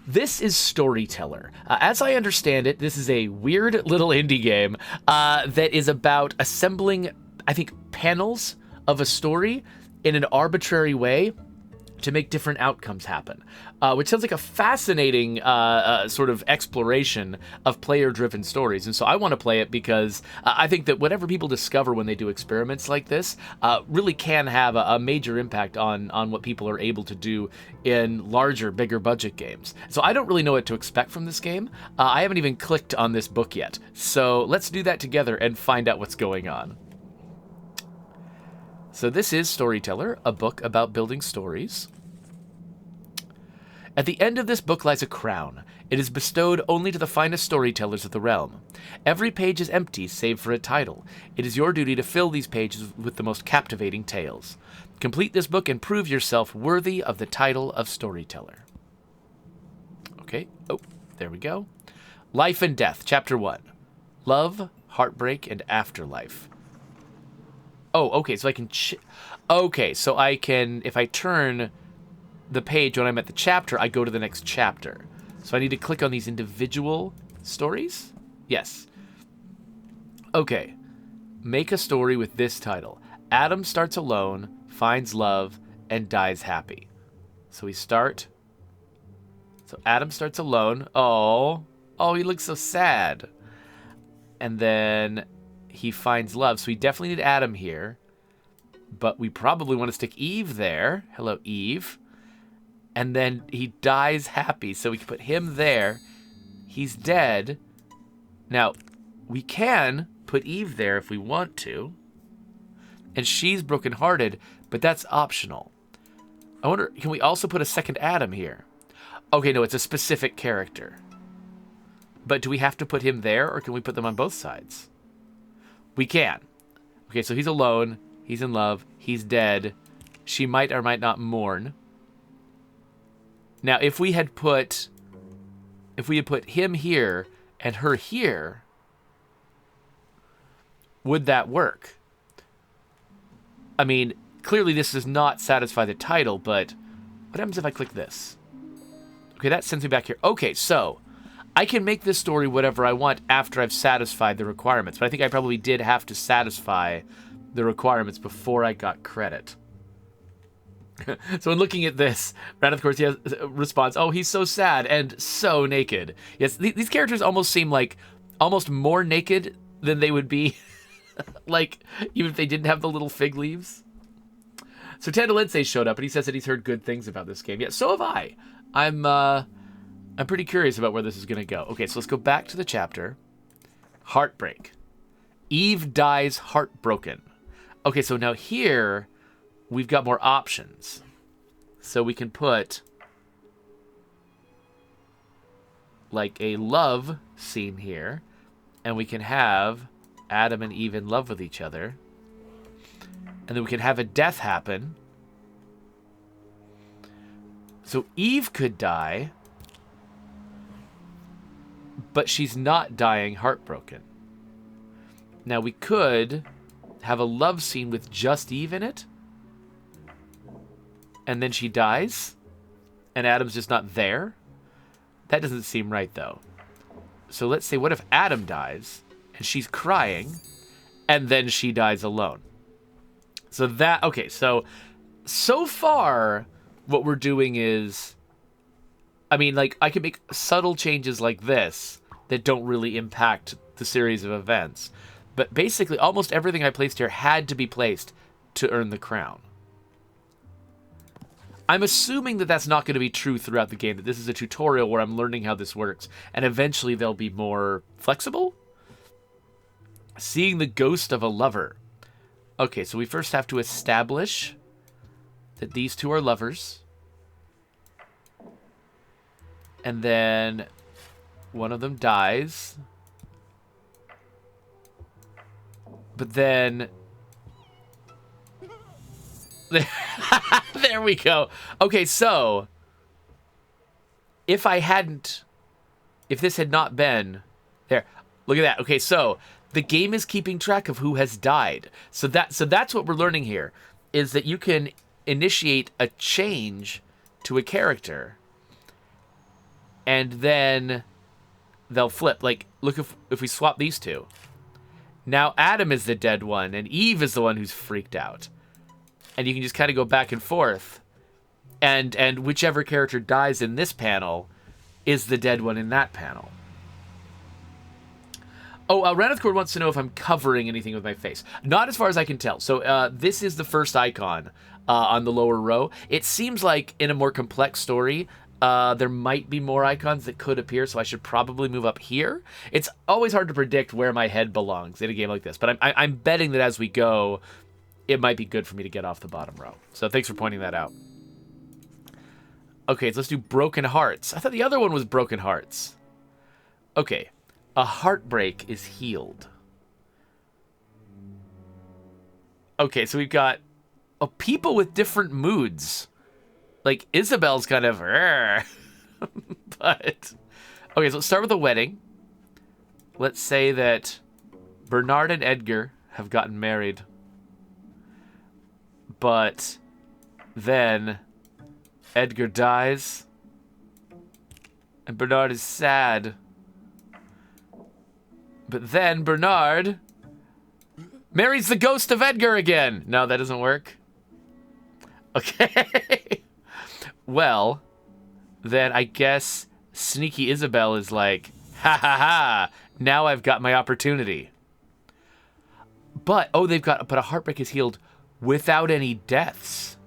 This is Storyteller. As I understand it, this is a weird little indie game that is about assembling, I think, panels of a story in an arbitrary way to make different outcomes happen, which sounds like a fascinating sort of exploration of player-driven stories. And so I want to play it because I think that whatever people discover when they do experiments like this really can have a major impact on what people are able to do in larger, bigger budget games. So I don't really know what to expect from this game. I haven't even clicked on this book yet. So let's do that together and find out what's going on. So this is Storyteller, a book about building stories. At the end of this book lies a crown. It is bestowed only to the finest storytellers of the realm. Every page is empty save for a title. It is your duty to fill these pages with the most captivating tales. Complete this book and prove yourself worthy of the title of Storyteller. Okay, oh, there we go. Life and Death, Chapter 1. Love, Heartbreak, and Afterlife. Oh, okay, so I can... okay, so I can... If I turn the page when I'm at the chapter, I go to the next chapter. So I need to click on these individual stories? Yes. Okay. Make a story with this title. Adam starts alone, finds love, and dies happy. So we start... So Adam starts alone. Oh, he looks so sad. And then... he finds love, so we definitely need Adam here. But we probably want to stick Eve there. Hello, Eve. And then he dies happy, so we can put him there. He's dead. Now, we can put Eve there if we want to. And she's brokenhearted, but that's optional. I wonder, can we also put a second Adam here? Okay, no, it's a specific character. But do we have to put him there, or can we put them on both sides? We can. Okay, so he's alone. He's in love. He's dead. She might or might not mourn. Now, if we had put him here and her here, would that work? I mean, clearly this does not satisfy the title, but what happens if I click this? Okay, that sends me back here. Okay, so I can make this story whatever I want after I've satisfied the requirements, but I think I probably did have to satisfy the requirements before I got credit. So when looking at this, Brad, of course, he has a response, oh, he's so sad and so naked. Yes, these characters almost seem like almost more naked than they would be, like, even if they didn't have the little fig leaves. So Tandalense showed up, and he says that he's heard good things about this game. Yeah, so have I. I'm pretty curious about where this is going to go. Okay, so let's go back to the chapter. Heartbreak. Eve dies heartbroken. Okay, so now here we've got more options. So we can put like a love scene here, and we can have Adam and Eve in love with each other. And then we can have a death happen. So Eve could die, but she's not dying heartbroken. Now we could have a love scene with just Eve in it, and then she dies, and Adam's just not there. That doesn't seem right, though. So let's say, what if Adam dies, and she's crying, and then she dies alone? So that, okay, so far, what we're doing is, I mean, like, I can make subtle changes like this that don't really impact the series of events. But basically, almost everything I placed here had to be placed to earn the crown. I'm assuming that that's not going to be true throughout the game, that this is a tutorial where I'm learning how this works, and eventually they'll be more flexible. Seeing the ghost of a lover. Okay, so we first have to establish that these two are lovers. And then one of them dies. But then... There we go. Okay, so... If this had not been... There, look at that. Okay, so the game is keeping track of who has died. So that's what we're learning here, is that you can initiate a change to a character, and then they'll flip. Like, look, if we swap these two. Now Adam is the dead one, and Eve is the one who's freaked out. And you can just kind of go back and forth. And whichever character dies in this panel is the dead one in that panel. Oh, Ranithcord wants to know if I'm covering anything with my face. Not as far as I can tell. So this is the first icon on the lower row. It seems like in a more complex story, there might be more icons that could appear, so I should probably move up here. It's always hard to predict where my head belongs in a game like this, but I'm betting that as we go, it might be good for me to get off the bottom row. So thanks for pointing that out. Okay, so let's do Broken Hearts. I thought the other one was Broken Hearts. Okay. A heartbreak is healed. Okay, so we've got people with different moods. Like, Isobel's kind of... but... Okay, so let's start with a wedding. Let's say that Bernard and Edgar have gotten married. But then Edgar dies. And Bernard is sad. But then Bernard marries the ghost of Edgar again. No, that doesn't work. Okay. Well, then I guess Sneaky Isobel is like, ha ha ha, now I've got my opportunity. But, but a heartbreak is healed without any deaths.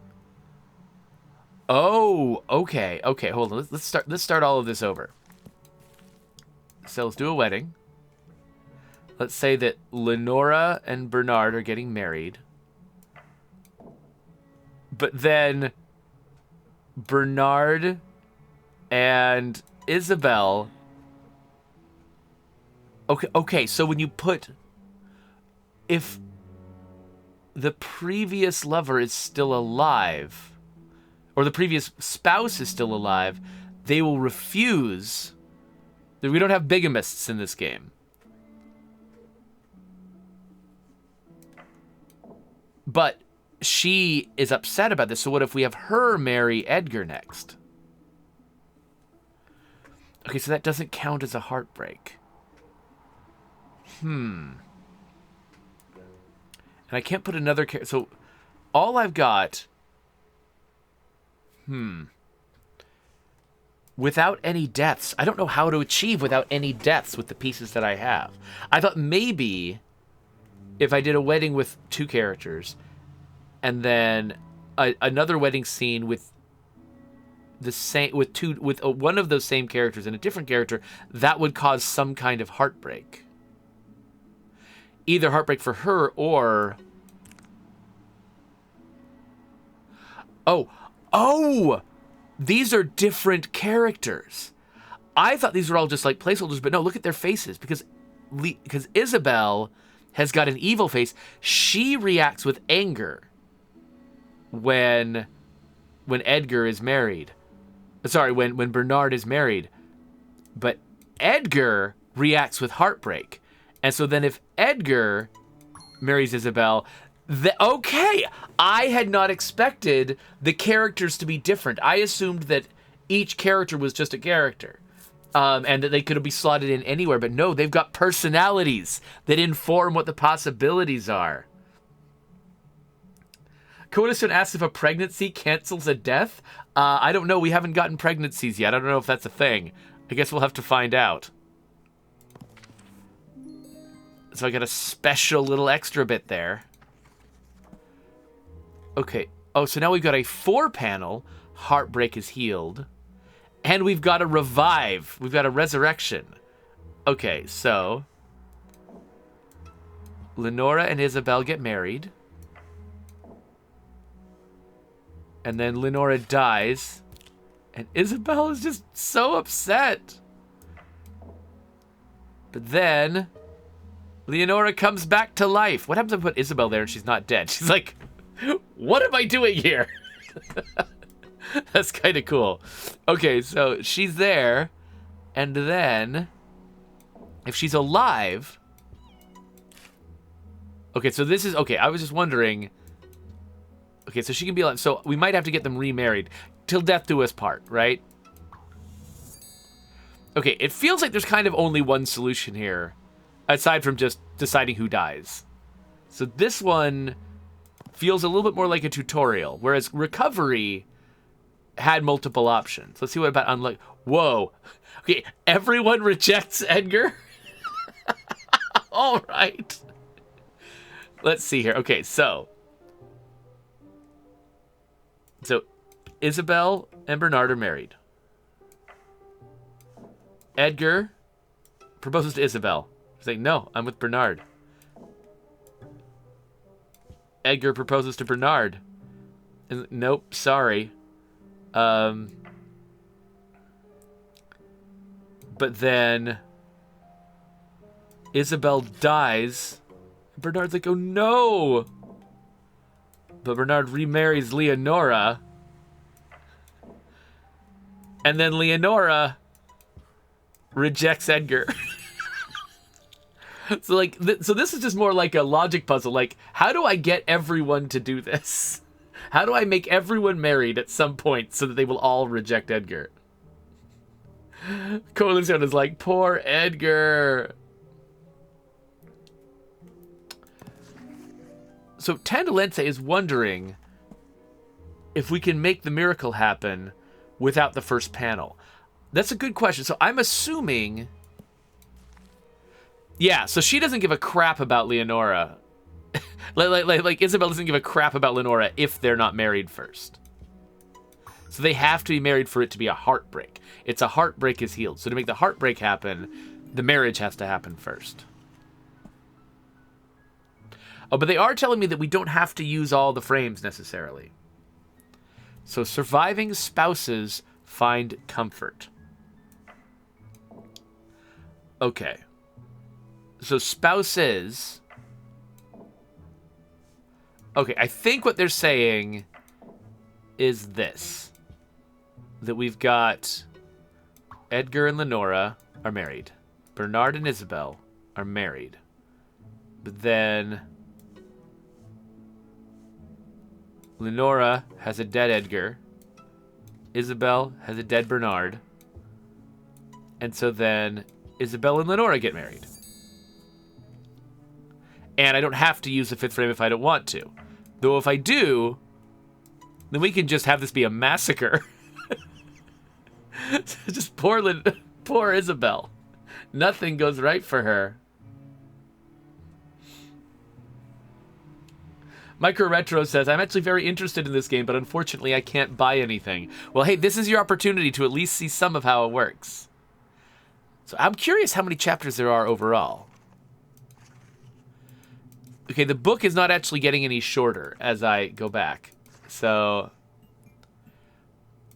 Oh, okay, hold on. Let's start all of this over. So let's do a wedding. Let's say that Lenora and Bernard are getting married. But then Bernard and Isobel... Okay, so when you put... If the previous lover is still alive, or the previous spouse is still alive, they will refuse... We don't have bigamists in this game. But she is upset about this, so what if we have her marry Edgar next? Okay, so that doesn't count as a heartbreak. And I can't put another character... So, all I've got... Without any deaths. I don't know how to achieve without any deaths with the pieces that I have. I thought maybe... if I did a wedding with two characters, and then another wedding scene with the same with one of those same characters and a different character, that would cause some kind of heartbreak. Either heartbreak for her or oh, these are different characters. I thought these were all just like placeholders, but no, look at their faces because Isobel has got an evil face. She reacts with anger when Edgar is married. Sorry, when Bernard is married. But Edgar reacts with heartbreak. And so then if Edgar marries Isobel, okay, I had not expected the characters to be different. I assumed that each character was just a character. And that they could be slotted in anywhere. But no, they've got personalities that inform what the possibilities are. Codistone asks if a pregnancy cancels a death. I don't know. We haven't gotten pregnancies yet. I don't know if that's a thing. I guess we'll have to find out. So I got a special little extra bit there. Okay. Oh, so now we've got a 4-panel. Heartbreak is healed. And we've got a revive. We've got a resurrection. Okay, so Lenora and Isobel get married. And then Lenora dies. And Isobel is just so upset. But then Leonora comes back to life. What happens if I put Isobel there and she's not dead? She's like, what am I doing here? That's kind of cool. Okay, so she's there. And then if she's alive... Okay, so this is... Okay, I was just wondering... Okay, so she can be alive. So we might have to get them remarried. Till death do us part, right? Okay, it feels like there's kind of only one solution here, aside from just deciding who dies. So this one feels a little bit more like a tutorial, whereas Recovery had multiple options. Let's see what about Unlucky. Whoa. Okay, everyone rejects Edgar? All right. Let's see here. Okay, so Isobel and Bernard are married. Edgar proposes to Isobel. She's like, no, I'm with Bernard. Edgar proposes to Bernard. And, nope, sorry. But then Isobel dies. Bernard's like, oh no! But Bernard remarries Leonora. And then Leonora rejects Edgar. So like, so this is just more like a logic puzzle. Like, how do I get everyone to do this? How do I make everyone married at some point so that they will all reject Edgar? Coalition is like, poor Edgar. So Tandalense is wondering if we can make the miracle happen without the first panel. That's a good question. So I'm assuming... Yeah, so she doesn't give a crap about Leonora. like Isobel doesn't give a crap about Leonora if they're not married first. So they have to be married for it to be a heartbreak. It's a heartbreak is healed. So to make the heartbreak happen, the marriage has to happen first. Oh, but they are telling me that we don't have to use all the frames necessarily. So surviving spouses find comfort. Okay. So spouses... Okay, I think what they're saying is this. That we've got Edgar and Lenora are married. Bernard and Isobel are married. But then Lenora has a dead Edgar. Isobel has a dead Bernard. And so then Isobel and Lenora get married. And I don't have to use the fifth frame if I don't want to. Though if I do, then we can just have this be a massacre. Just poor Isobel. Nothing goes right for her. Micro Retro says, I'm actually very interested in this game, but unfortunately I can't buy anything. Well, hey, this is your opportunity to at least see some of how it works. So I'm curious how many chapters there are overall. Okay, the book is not actually getting any shorter as I go back. So,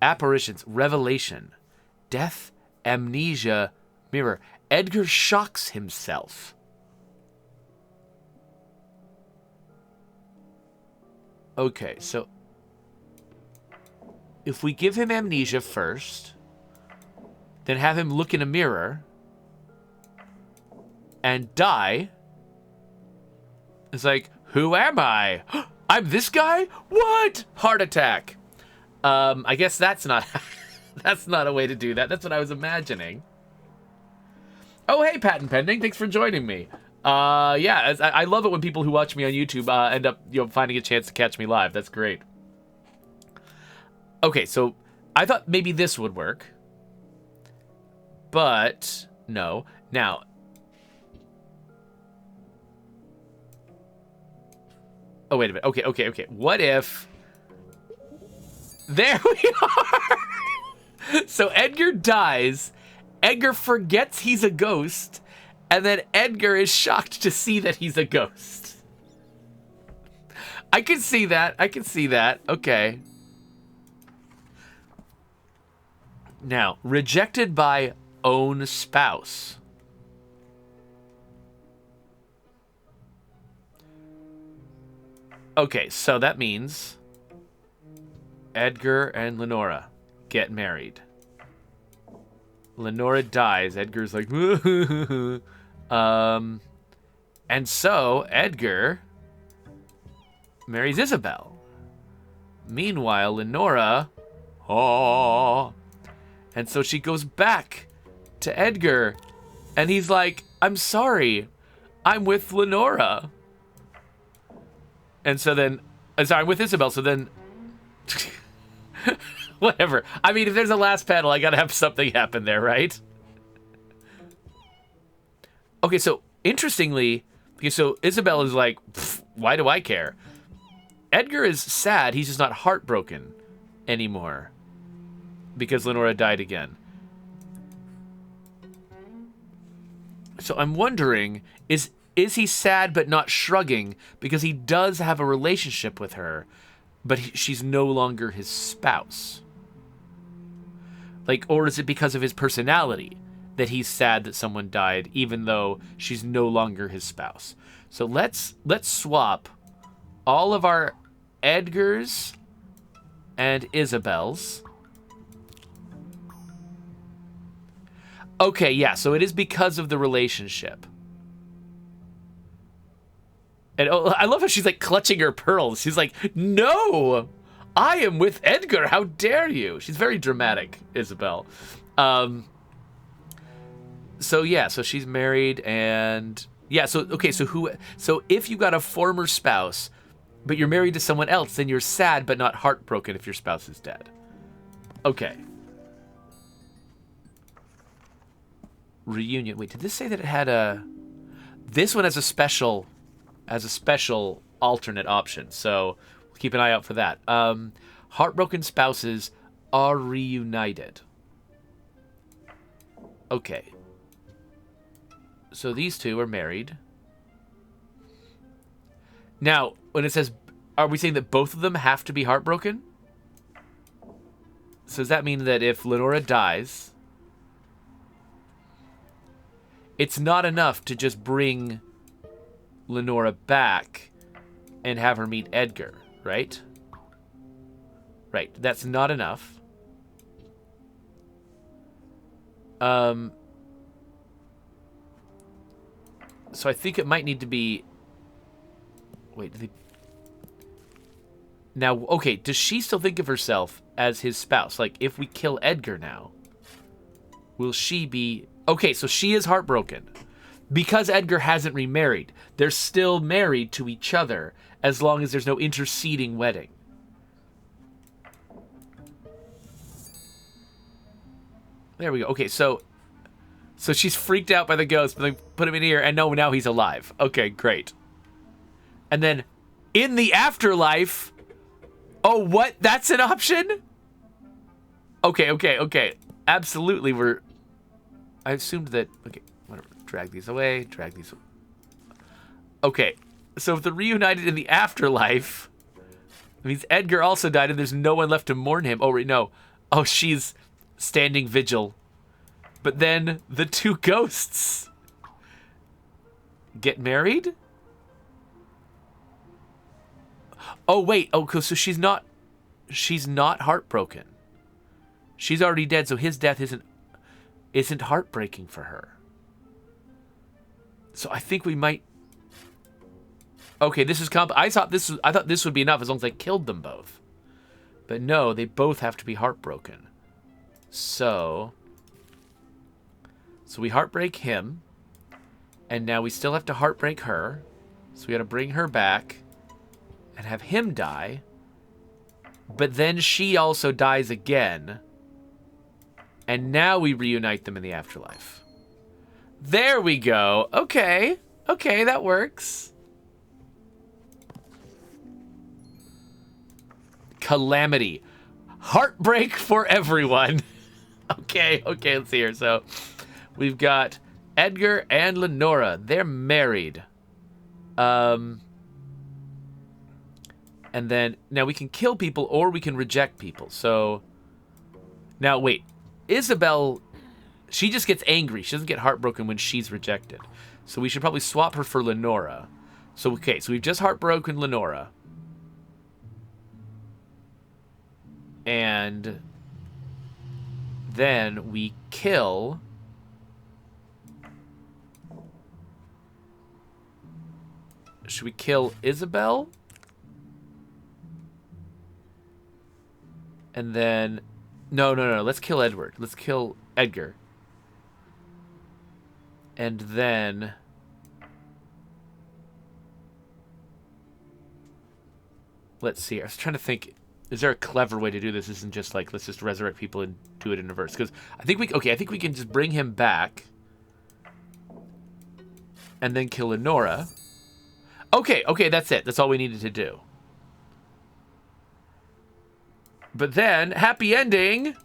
apparitions, revelation, death, amnesia, mirror. Edgar shocks himself. Okay, so if we give him amnesia first, then have him look in a mirror and die... It's like, who am I? I'm this guy? What? Heart attack. I guess that's not that's not a way to do that. That's what I was imagining. Oh, hey, Patent Pending. Thanks for joining me. Yeah, I love it when people who watch me on YouTube end up finding a chance to catch me live. That's great. Okay, so I thought maybe this would work. But no. Now, oh, wait a minute. Okay. What if... There we are! So Edgar dies. Edgar forgets he's a ghost. And then Edgar is shocked to see that he's a ghost. I can see that. Okay. Now, rejected by own spouse. Okay, so that means Edgar and Lenora get married. Lenora dies. Edgar's like, and so Edgar marries Isobel. Meanwhile, Lenora, and so she goes back to Edgar, and he's like, I'm sorry, I'm with Lenora. And so then, sorry, I'm with Isobel, so then, whatever. I mean, if there's a last panel, I gotta have something happen there, right? Okay, so, interestingly, okay, so Isobel is like, why do I care? Edgar is sad, he's just not heartbroken anymore. Because Lenora died again. So I'm wondering, is he sad but not shrugging because he does have a relationship with her, but she's no longer his spouse? Like, or is it because of his personality that he's sad that someone died even though she's no longer his spouse? So let's swap all of our Edgars and Isobels. Okay, yeah, so it is because of the relationship. And oh, I love how she's like clutching her pearls. She's like, no, I am with Edgar. How dare you? She's very dramatic, Isobel. So yeah, so she's married and yeah, so okay, so if you got a former spouse, but you're married to someone else, then you're sad but not heartbroken if your spouse is dead. Okay. Reunion. Wait, did this say that it had a... This one has a special alternate option, so keep an eye out for that. Heartbroken spouses are reunited. Okay. So these two are married. Now, when it says... Are we saying that both of them have to be heartbroken? So does that mean that if Lenora dies... It's not enough to just bring Lenora back and have her meet Edgar, right? Right, that's not enough. So I think it might need to be... Wait, Now, okay, does she still think of herself as his spouse? Like, if we kill Edgar now, will she be... Okay, so she is heartbroken. Because Edgar hasn't remarried, they're still married to each other as long as there's no interceding wedding. There we go. Okay, so she's freaked out by the ghost, but they put him in here, and no, now he's alive. Okay, great. And then, in the afterlife... Oh, what? That's an option? Okay. Absolutely, I assumed that... Okay, whatever. Drag these away. Drag these... Okay, so if they're reunited in the afterlife, it means Edgar also died and there's no one left to mourn him. Oh, wait, no. Oh, she's standing vigil. But then the two ghosts get married? Oh, wait. Oh, so she's not heartbroken. She's already dead, so his death isn't heartbreaking for her. So I think we might... Okay, this is I thought this would be enough as long as I killed them both. But no, they both have to be heartbroken. So we heartbreak him, and now we still have to heartbreak her. So we got to bring her back and have him die. But then she also dies again. And now we reunite them in the afterlife. There we go. Okay, that works. Calamity. Heartbreak for everyone. Okay, let's see here. So, we've got Edgar and Lenora. They're married. And then, now we can kill people or we can reject people. So, now wait. Isobel, she just gets angry. She doesn't get heartbroken when she's rejected. So we should probably swap her for Lenora. So, okay, so we've just heartbroken Lenora. And then we kill... Should we kill Isobel? And then... No. Let's kill Edward. Let's kill Edgar. And then... let's see. I was trying to think, is there a clever way to do this? Isn't just like, let's just resurrect people and do it in reverse. Because I think we can just bring him back. And then kill Lenora. Okay, that's it. That's all we needed to do. But then, happy ending.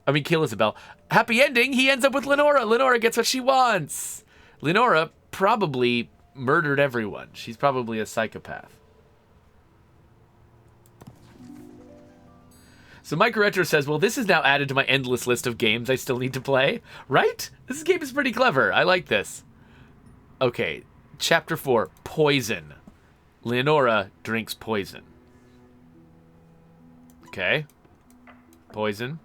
I mean, kill Isobel. Happy ending, he ends up with Lenora. Lenora gets what she wants. Lenora probably murdered everyone. She's probably a psychopath. So Mike Retro says, well, this is now added to my endless list of games I still need to play. Right? This game is pretty clever. I like this. Okay, Chapter 4, Poison. Leonora drinks poison. Okay. Poison.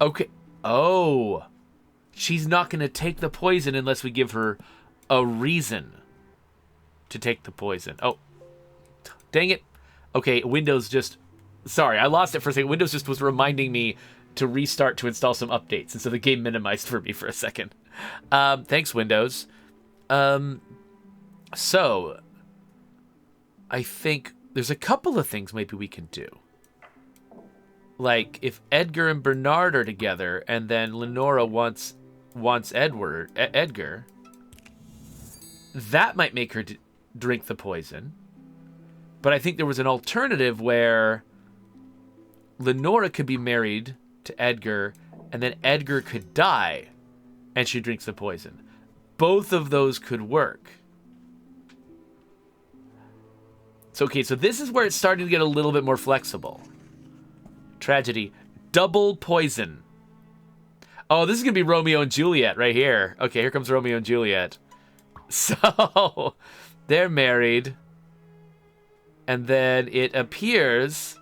Okay. Oh. She's not going to take the poison unless we give her a reason to take the poison. Oh. Dang it. Okay, Windows just... sorry, I lost it for a second. Windows just was reminding me to restart to install some updates, and so the game minimized for me for a second. Thanks, Windows. So, I think there's a couple of things maybe we can do. Like, if Edgar and Bernard are together, and then Lenora wants Edgar, that might make her drink the poison. But I think there was an alternative where Lenora could be married to Edgar, and then Edgar could die, and she drinks the poison. Both of those could work. So, okay, so this is where it's starting to get a little bit more flexible. Tragedy. Double poison. Oh, this is going to be Romeo and Juliet right here. Okay, here comes Romeo and Juliet. So, they're married. And then it appears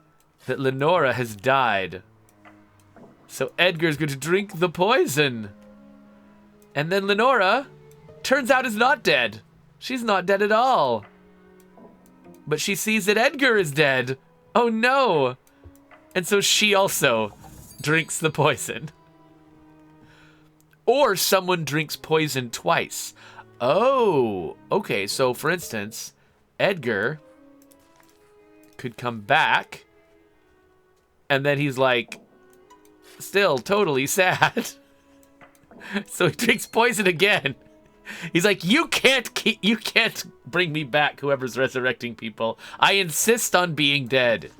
that Lenora has died. So Edgar's going to drink the poison. And then Lenora turns out is not dead. She's not dead at all. But she sees that Edgar is dead. Oh no. And so she also drinks the poison. Or someone drinks poison twice. Oh, okay. So for instance, Edgar could come back, and then he's like, still totally sad. So he drinks poison again. He's like, you can't bring me back, whoever's resurrecting people. I insist on being dead.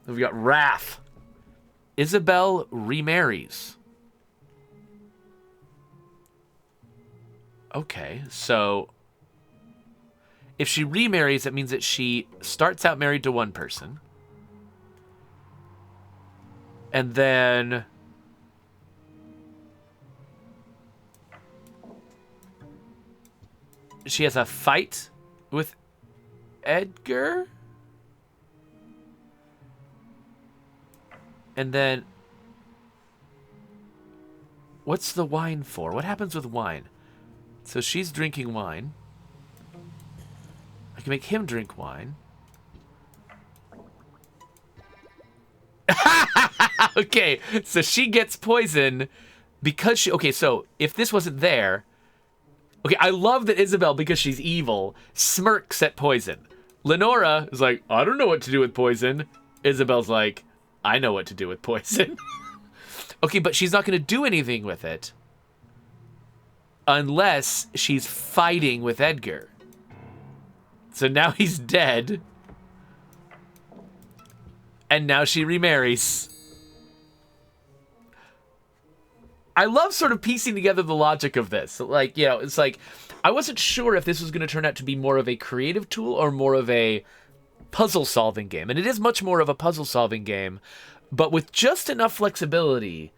We've got Wrath. Isobel remarries. Okay, so if she remarries, that means that she starts out married to one person. And then she has a fight with Edgar. And then what's the wine for? What happens with wine? So she's drinking wine. I can make him drink wine. Okay, so she gets poison because she... okay, so if this wasn't there... okay, I love that Isobel, because she's evil, smirks at poison. Lenora is like, I don't know what to do with poison. Isobel's like, I know what to do with poison. Okay, but she's not going to do anything with it unless she's fighting with Edgar. So now he's dead. And now she remarries. I love sort of piecing together the logic of this. Like, you know, it's like, I wasn't sure if this was going to turn out to be more of a creative tool or more of a puzzle-solving game. And it is much more of a puzzle-solving game, but with just enough flexibility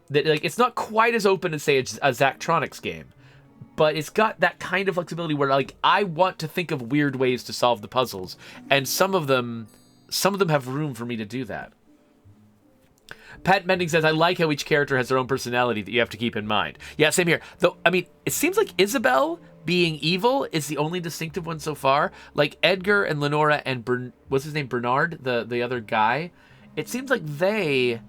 that, like, it's not quite as open as, say, a Zachtronics game. But it's got that kind of flexibility where, like, I want to think of weird ways to solve the puzzles. And some of them have room for me to do that. Pat Mending says, I like how each character has their own personality that you have to keep in mind. Yeah, same here. Though, I mean, it seems like Isobel being evil is the only distinctive one so far. Like, Edgar and Lenora and what's his name? Bernard, the other guy. It seems like they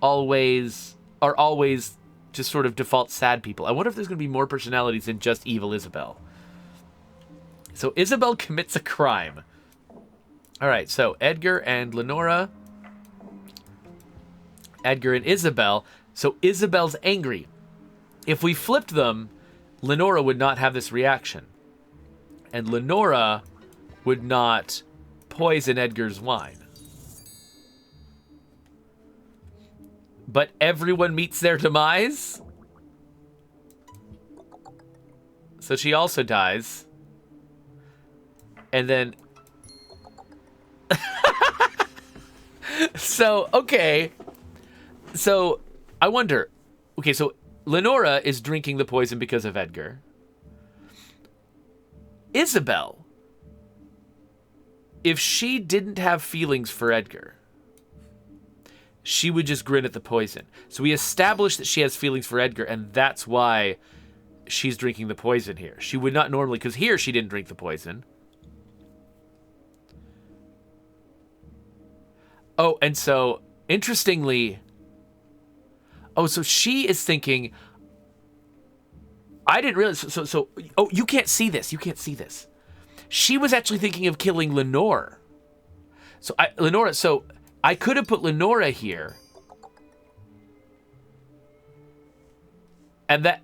are always just sort of default sad people. I wonder if there's going to be more personalities than just evil Isobel. So Isobel commits a crime. All right, so Edgar and Lenora. Edgar and Isobel. So Isobel's angry. If we flipped them, Lenora would not have this reaction. And Lenora would not poison Edgar's wine. But everyone meets their demise? So she also dies. And then... So, okay. So, I wonder. Okay, so Lenora is drinking the poison because of Edgar. Isobel, if she didn't have feelings for Edgar, she would just grin at the poison. So we established that she has feelings for Edgar, and that's why she's drinking the poison here. She would not normally, because here she didn't drink the poison. Oh, and so, interestingly... Oh, so she is thinking... I didn't realize... Oh, you can't see this. You can't see this. She was actually thinking of killing Lenore. So, I could have put Lenora here. And that...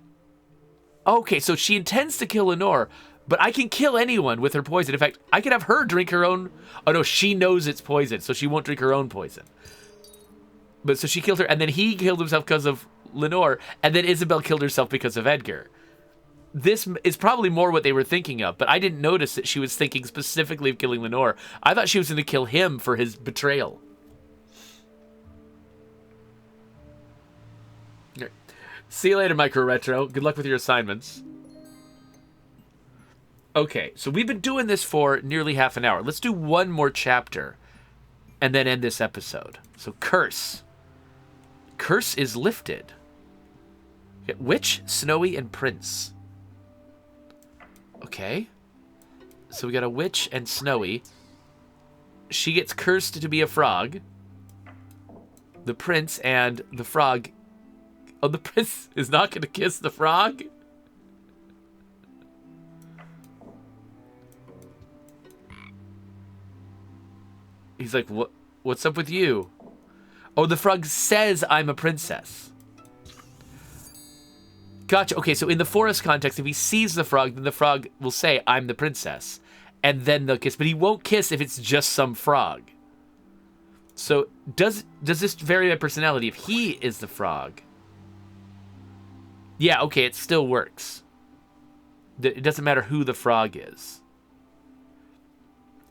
Okay, so she intends to kill Lenore, but I can kill anyone with her poison. In fact, I could have her drink her own... Oh, no, she knows it's poison, so she won't drink her own poison. But so she killed her, and then he killed himself because of Lenore, and then Isobel killed herself because of Edgar. This is probably more what they were thinking of, but I didn't notice that she was thinking specifically of killing Lenore. I thought she was going to kill him for his betrayal. See you later, Micro Retro. Good luck with your assignments. Okay, so we've been doing this for nearly half an hour. Let's do one more chapter and then end this episode. So, Curse. Curse is lifted. Witch, Snowy, and Prince. Okay. So we got a Witch and Snowy. She gets cursed to be a frog. The Prince and the frog... Oh, the Prince is not going to kiss the frog? He's like, what's up with you? Oh, the frog says I'm a princess. Gotcha. Okay, so in the forest context, if he sees the frog, then the frog will say, I'm the princess. And then they'll kiss. But he won't kiss if it's just some frog. So does this vary by personality if he is the frog? Yeah, okay, it still works. It doesn't matter who the frog is.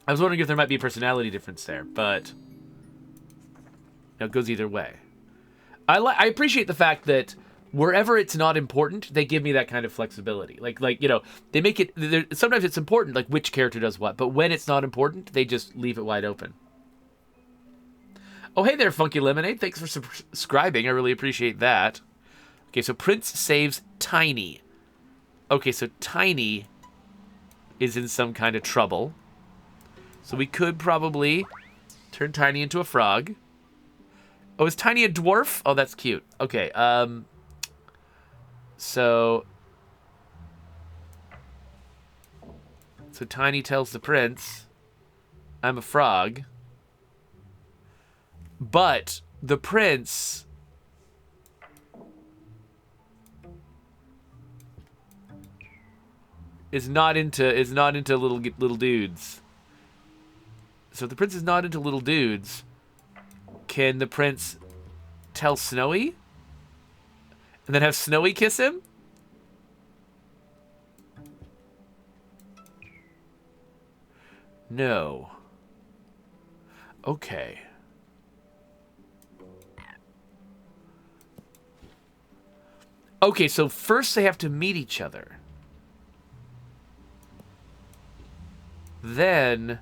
I was wondering if there might be a personality difference there, but it goes either way. I appreciate the fact that wherever it's not important, they give me that kind of flexibility. Like you know, they make it... Sometimes it's important, like which character does what, but when it's not important, they just leave it wide open. Oh, hey there, Funky Lemonade. Thanks for subscribing. I really appreciate that. Okay, so Prince saves Tiny. Okay, so Tiny is in some kind of trouble. So we could probably turn Tiny into a frog. Oh, is Tiny a dwarf? Oh, that's cute. Okay, So Tiny tells the prince, I'm a frog. But the prince... is not into little dudes. So if the prince is not into little dudes, can the prince tell Snowy? And then have Snowy kiss him? No. Okay. Okay, so first they have to meet each other. Then...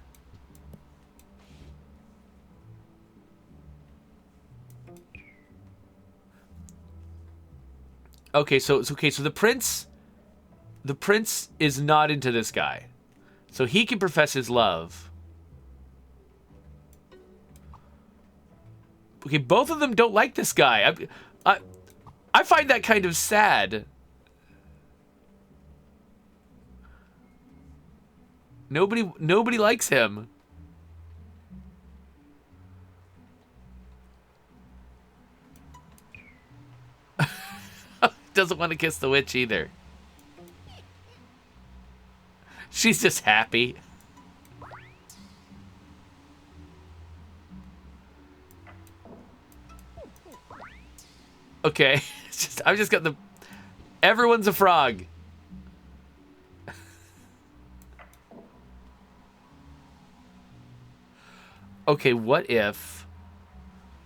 Okay, so the prince is not into this guy. So he can profess his love. Okay, both of them don't like this guy. I find that kind of sad. Nobody likes him. Doesn't want to kiss the witch either. She's just happy. Okay, I've just got the... Everyone's a frog. Okay, what if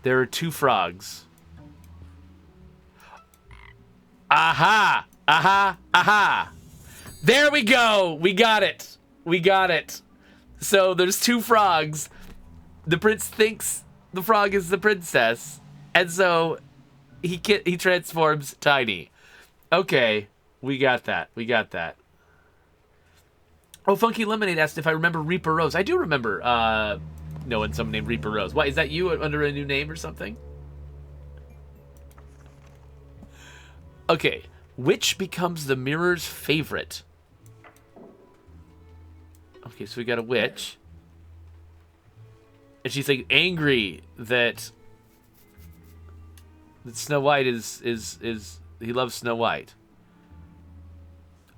there are two frogs? Aha! Aha! Aha! There we go! We got it! We got it! So there's two frogs. The prince thinks the frog is the princess, and so he transforms Tiny. Okay, we got that. We got that. Oh, Funky Lemonade asked if I remember Reaper Rose. I do remember knowing someone named Reaper Rose. Why, is that you under a new name or something? Okay, which becomes the mirror's favorite? Okay, so we got a witch. And she's like angry that Snow White is he loves Snow White.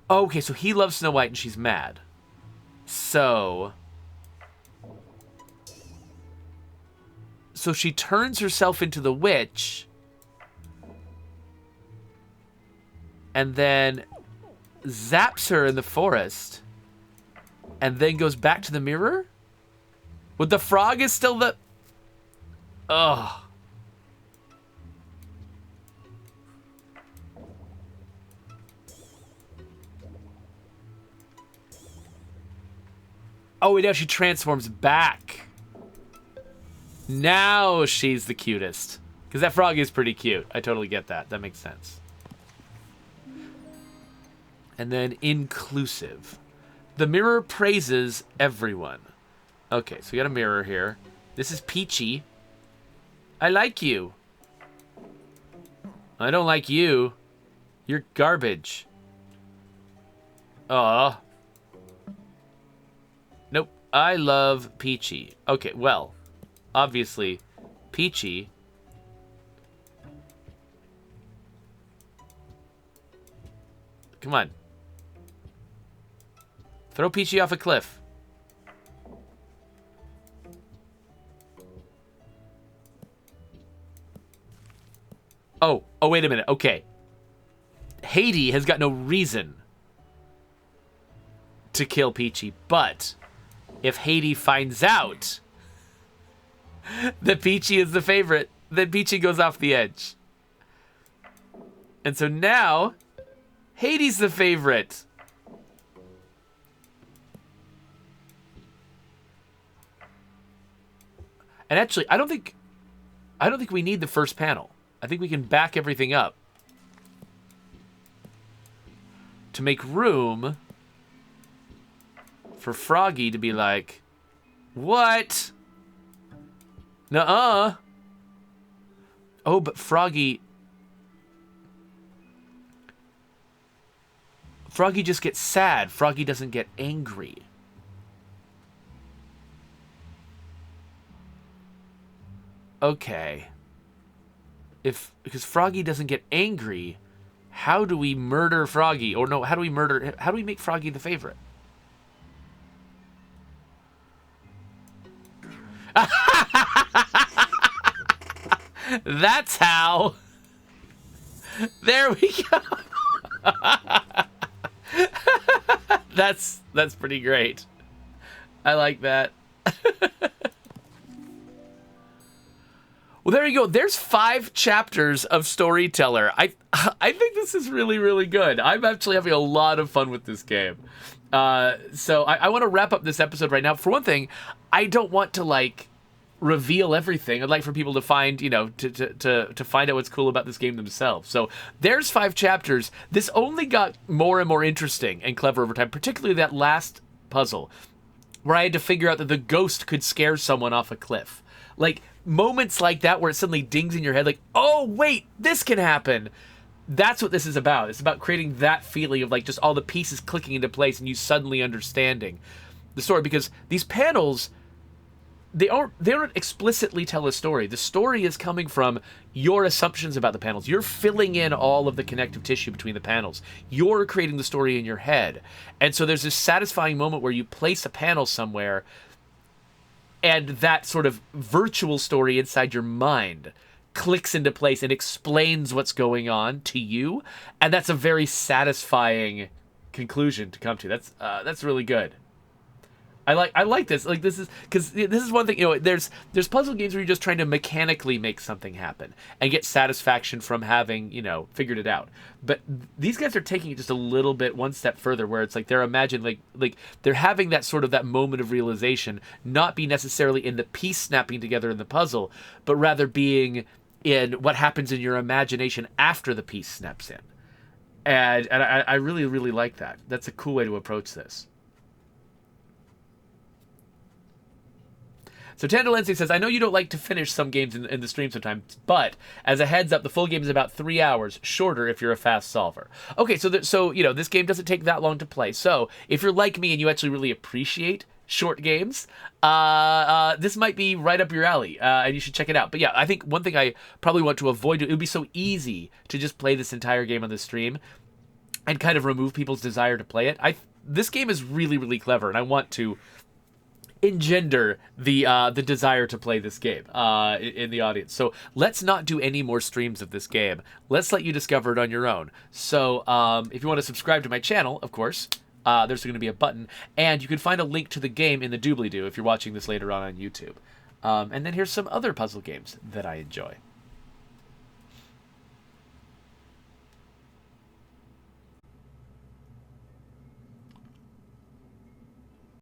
Oh, okay, so he loves Snow White and she's mad. So she turns herself into the witch and then zaps her in the forest and then goes back to the mirror? But the frog is still the... Ugh. Oh, and now she transforms back. Now she's the cutest. Because that frog is pretty cute. I totally get that. That makes sense. And then inclusive. The mirror praises everyone. Okay, so we got a mirror here. This is Peachy. I like you. I don't like you. You're garbage. Aw. Nope. I love Peachy. Okay, well, obviously, Peachy... Come on. Throw Peachy off a cliff. Oh, wait a minute. Okay. Haiti has got no reason to kill Peachy, but if Haiti finds out that Peachy is the favorite, then Peachy goes off the edge. And so now, Haiti's the favorite. And actually, I don't think we need the first panel. I think we can back everything up to make room for Froggy to be like, what? Nuh-uh. Oh, but Froggy just gets sad. Froggy doesn't get angry. Okay. Because Froggy doesn't get angry, how do we murder Froggy? Or no, how do we make Froggy the favorite? That's how. There we go. That's pretty great. I like that. Well, there you go. There's 5 chapters of Storyteller. I think this is really, really good. I'm actually having a lot of fun with this game. So I want to wrap up this episode right now. For one thing, I don't want to, like, reveal everything. I'd like for people to find, you know, to find out what's cool about this game themselves. So there's 5 chapters. This only got more and more interesting and clever over time, particularly that last puzzle where I had to figure out that the ghost could scare someone off a cliff. Like, moments like that where it suddenly dings in your head, like, oh, wait, this can happen. That's what this is about. It's about creating that feeling of like just all the pieces clicking into place and you suddenly understanding the story. Because these panels, they don't explicitly tell a story. The story is coming from your assumptions about the panels. You're filling in all of the connective tissue between the panels. You're creating the story in your head. And so there's this satisfying moment where you place a panel somewhere and that sort of virtual story inside your mind clicks into place and explains what's going on to you. And that's a very satisfying conclusion to come to. That's really good. I like this. Like, this is because this is one thing, you know, there's puzzle games where you're just trying to mechanically make something happen and get satisfaction from having, you know, figured it out. But these guys are taking it just a little bit one step further, where it's like they're imagining like they're having that sort of that moment of realization, not be necessarily in the piece snapping together in the puzzle, but rather being in what happens in your imagination after the piece snaps in. And I really, really like that. That's a cool way to approach this. So Tandalensi says, I know you don't like to finish some games in the stream sometimes, but as a heads up, the full game is about 3 hours, shorter if you're a fast solver. Okay, so you know, this game doesn't take that long to play. So if you're like me and you actually really appreciate short games, this might be right up your alley, and you should check it out. But yeah, I think one thing I probably want to avoid, it would be so easy to just play this entire game on the stream and kind of remove people's desire to play it. This game is really, really clever, and I want to engender the desire to play this game in the audience. So let's not do any more streams of this game. Let's let you discover it on your own. So if you want to subscribe to my channel, of course, there's going to be a button, and you can find a link to the game in the doobly-doo if you're watching this later on YouTube. And then here's some other puzzle games that I enjoy.